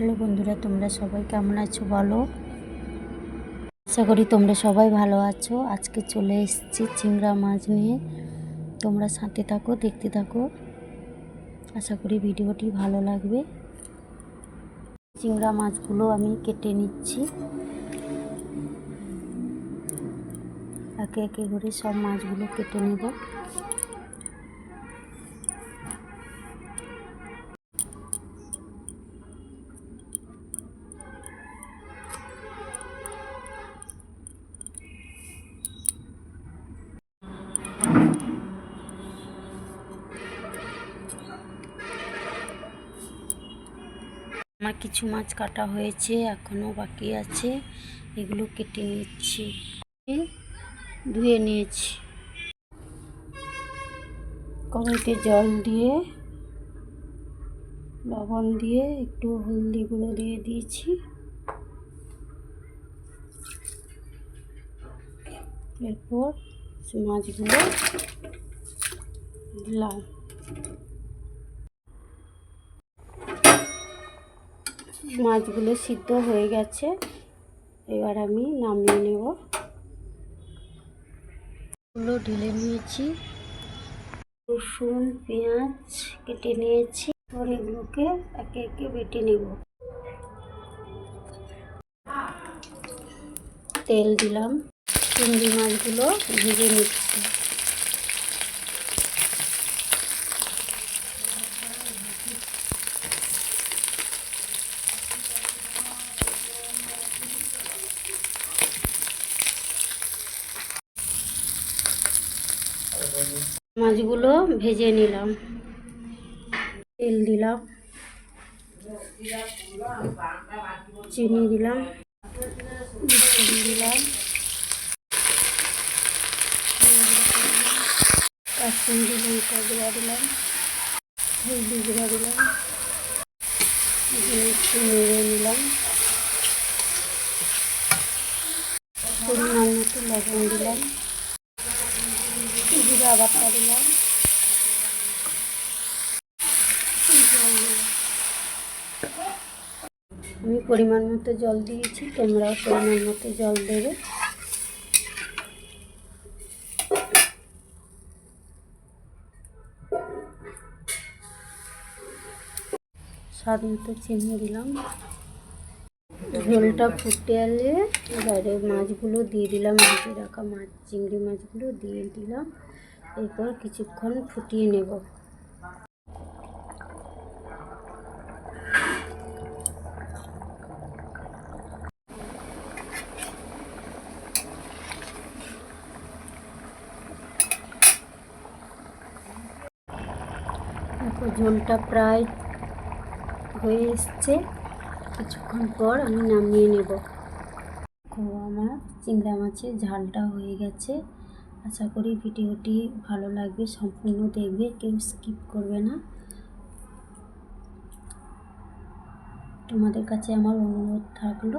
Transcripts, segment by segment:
Hello বন্ধুরা, তোমরা সবাই কেমন আছো বলো। আশা করি তোমরা সবাই ভালো আছো। আজকে চলে এসেছি চিংড়া মাছ নিয়ে। তোমরা সাথে থাকো, দেখতে থাকো। আশা করি ভিডিওটি ভালো লাগবে। চিংড়া মাছগুলো আমি কেটে নিচ্ছি। একে একে করে সব মাছগুলো কেটে নেব। আমার কিছু মাছ কাটা হয়েছে, এখনও বাকি আছে। এগুলো কেটে নিচ্ছি, ধুয়ে নিয়েছি। কড়াইতে জল দিয়ে লবণ দিয়ে একটু হলদি গুঁড়ো দিয়ে দিয়েছি। এরপর মাছগুলো দিলাম। মাছগুলো সিদ্ধ হয়ে গেছে, এবার আমি নামিয়ে নেব। এগুলো ঢেলে নিয়েছি। রসুন পেঁয়াজ কেটে নিয়েছি, আর এগুলোকে একে একে বেটে নেব। তেল দিলাম, চিংড়ি মাছগুলো ভেজে নিচ্ছি। মাছগুলো ভেজে নিলাম, তেল দিলাম, চিনি দিলাম, দিলাম কাশ্মীরি লঙ্কা গুঁড়া দিলাম, হলদি গুঁড়া দিলাম, একটু নেড়ে নিলাম। পরিমাণ মতো লবণ দিলাম, জিরা বাটা দিলাম, আমি পরিমাণ মতো জল দিয়েছি, তোমরাও পরিমাণ মতো জল দেবে। স্বাদ মতো চিনি দিলাম। ঝোলটা ফুটে এলে এবারে মাছগুলো দিয়ে দিলাম, ভেজে রাখা চিংড়ি মাছগুলো দিয়ে দিলাম। এরপর কিছুক্ষণ ফুটিয়ে নেব। এরপর ঝোলটা প্রায় হয়ে এসছে, কিছুক্ষণ পর আমি নামিয়ে নেব। আমার চিংড়া মাছের ঝালটা হয়ে গেছে। আশা করি ভিডিওটি ভালো লাগবে, সম্পূর্ণ দেখবে, কেউ স্কিপ করবে না। তোমাদের কাছে আমার অনুরোধ থাকলো,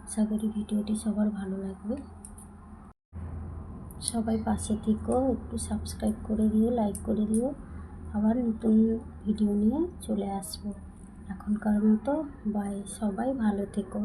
আশা করি ভিডিওটি সবার ভালো লাগবে। সবাই পাশে থেকো, একটু সাবস্ক্রাইব করে দিও, লাইক করে দিও। আবার নতুন ভিডিও নিয়ে চলে আসবো। এখনকার মতো বাই, সবাই ভালো থেকো।